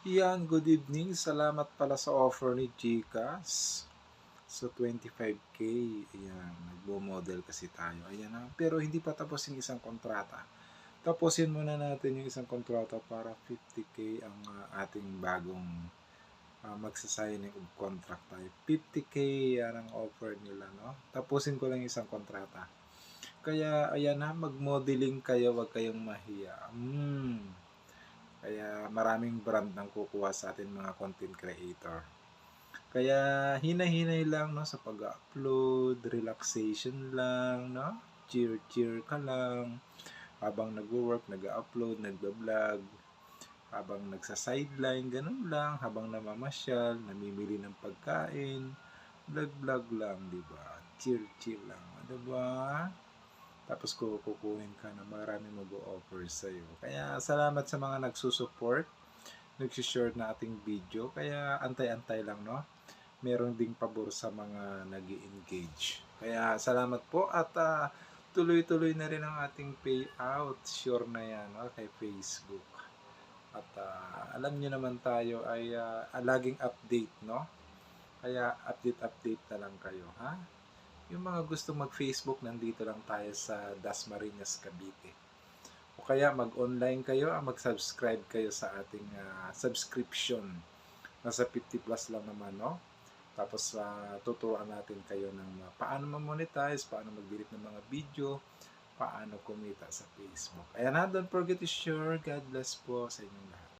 Yan, good evening. Salamat pala sa offer ni GCash. So, 25K. Ayan, nagbo-model kasi tayo. Ayan na. Pero hindi pa tapos yung isang kontrata. Tapusin muna natin yung isang kontrata para 50K ang ating bagong magsasigning of contract tayo. 50K yan ang offer nila, no? Tapusin ko lang yung isang kontrata. Kaya, ayan na, mag-modeling kayo, wag kayong mahiya. Kaya maraming brand nang kukuha sa atin mga content creator. Kaya hinay-hinay lang no sa pag-upload, relaxation lang, no? Cheer-cheer ka lang habang nagwo-work, nag-upload, nagba-vlog, habang nagsa-sideline, ganun lang, habang namamasyal, namimili ng pagkain, vlog-vlog lang, di ba? Cheer-cheer lang, di ba? Tapos kukunin ka na marami mag-o-offer sa'yo. Kaya salamat sa mga nagsusupport, nagsishare na ating video. Kaya antay-antay lang, no? Meron ding pabor sa mga nag engage Kaya salamat po at tuloy-tuloy na rin ang ating payout. Sure na yan, no? Kay Facebook. At alam nyo naman tayo ay laging update, no? Kaya update na lang kayo, ha? Yung mga gusto mag-Facebook, nandito lang tayo sa Dasmariñas, Cavite. O kaya mag-online kayo, mag-subscribe kayo sa ating subscription. Nasa 50 plus lang naman, no? Tapos tuturuan natin kayo ng paano ma-monetize, paano mag-delete ng mga video, paano kumita sa Facebook. Ayan na, don't forget to share. God bless po sa inyong lahat.